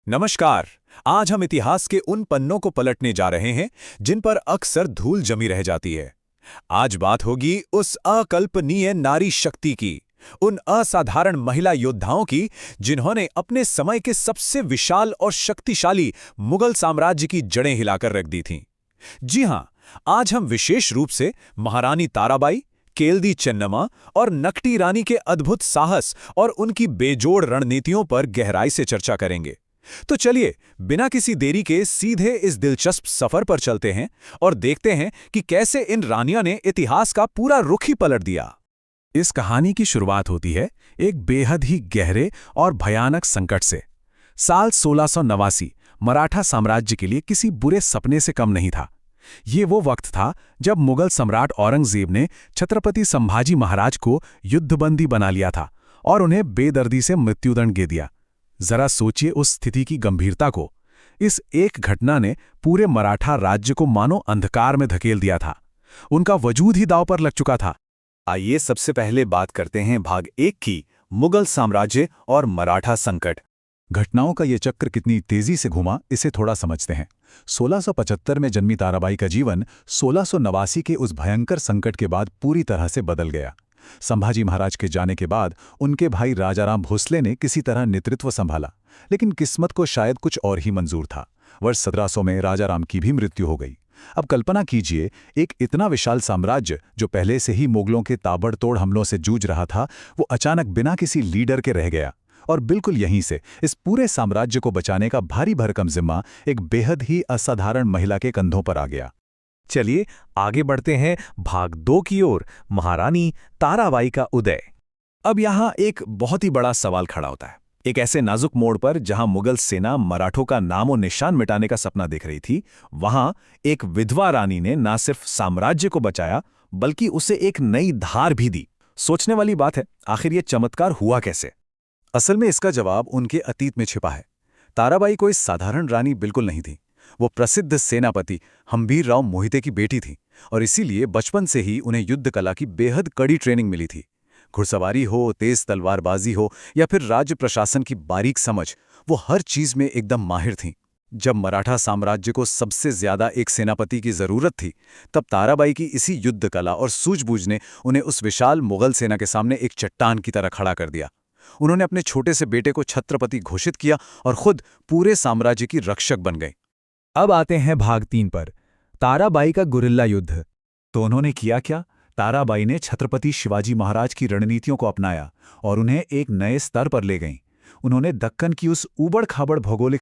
नमस्कार। आज हम इतिहास के उन पन्नों को पलटने जा रहे हैं जिन पर अक्सर धूल जमी रह जाती है। आज बात होगी उस अकल्पनीय नारी शक्ति की, उन असाधारण महिला योद्धाओं की जिन्होंने अपने समय के सबसे विशाल और शक्तिशाली मुगल साम्राज्य की जड़ें हिलाकर रख दी थीं। जी हां, आज हम विशेष रूप से महारानी ताराबाई, केलदी चेन्नम्मा और नकटी रानी के अद्भुत साहस और उनकी बेजोड़ रणनीतियों पर गहराई से चर्चा करेंगे। तो चलिए, बिना किसी देरी के सीधे इस दिलचस्प सफर पर चलते हैं और देखते हैं कि कैसे इन रानियों ने इतिहास का पूरा रुख ही पलट दिया। इस कहानी की शुरुआत होती है एक बेहद ही गहरे और भयानक संकट से। साल 1689 मराठा साम्राज्य के लिए किसी बुरे सपने से कम नहीं था। ये वो वक्त था जब मुगल सम्राट औरंगजेब ने छत्रपति संभाजी महाराज को युद्धबंदी बना लिया था और उन्हें बेदर्दी से मृत्युदंड दे दिया। जरा सोचिए उस स्थिति की गंभीरता को। इस एक घटना ने पूरे मराठा राज्य को मानो अंधकार में धकेल दिया था। उनका वजूद ही दांव पर लग चुका था। आइए सबसे पहले बात करते हैं भाग 1 की, मुगल साम्राज्य और मराठा संकट। घटनाओं का ये चक्र कितनी तेजी से घुमा, इसे थोड़ा समझते हैं। 1675 में जन्मी ताराबाई का जीवन 1689 के उस भयंकर संकट के बाद पूरी तरह से बदल गया। संभाजी महाराज के जाने के बाद उनके भाई राजाराम भोसले ने किसी तरह नेतृत्व संभाला, लेकिन किस्मत को शायद कुछ और ही मंजूर था। वर्ष 1700 में राजाराम की भी मृत्यु हो गई। अब कल्पना कीजिए, एक इतना विशाल साम्राज्य जो पहले से ही मुगलों के ताबड़तोड़ हमलों से जूझ रहा था, वो अचानक बिना किसी लीडर के रह गया। और बिल्कुल यहीं से इस पूरे साम्राज्य को बचाने का भारी भरकम जिम्मा एक बेहद ही असाधारण महिला के कंधों पर आ गया। चलिए आगे बढ़ते हैं भाग 2 की ओर, महारानी ताराबाई का उदय। अब यहाँ एक बहुत ही बड़ा सवाल खड़ा होता है। एक ऐसे नाजुक मोड़ पर जहां मुगल सेना मराठों का नामो निशान मिटाने का सपना देख रही थी, वहां एक विधवा रानी ने न सिर्फ साम्राज्य को बचाया बल्कि उसे एक नई धार भी दी। सोचने वाली बात है, आखिर ये चमत्कार हुआ कैसे? असल में इसका जवाब उनके अतीत में छिपा है। ताराबाई कोई साधारण रानी बिल्कुल नहीं थी। वो प्रसिद्ध सेनापति हम्बीरराव मोहिते की बेटी थी और इसीलिए बचपन से ही उन्हें युद्ध कला की बेहद कड़ी ट्रेनिंग मिली थी। घुड़सवारी हो, तेज तलवारबाजी हो या फिर राज्य प्रशासन की बारीक समझ, वो हर चीज में एकदम माहिर थीं। जब मराठा साम्राज्य को सबसे ज्यादा एक सेनापति की जरूरत थी, तब ताराबाई की इसी युद्ध कला और सूझबूझ ने उन्हें उस विशाल मुगल सेना के सामने एक चट्टान की तरह खड़ा कर दिया। उन्होंने अपने छोटे से बेटे को छत्रपति घोषित किया और खुद पूरे साम्राज्य की रक्षक बन गई। अब आते हैं भाग 3 पर, ताराबाई का गुरिल्ला युद्ध। तो उन्होंने किया क्या? ताराबाई ने छत्रपति शिवाजी महाराज की रणनीतियों को अपनाया और उन्हें एक नए स्तर पर ले गईं। उन्होंने दक्कन की उस ऊबड़-खाबड़ भौगोलिक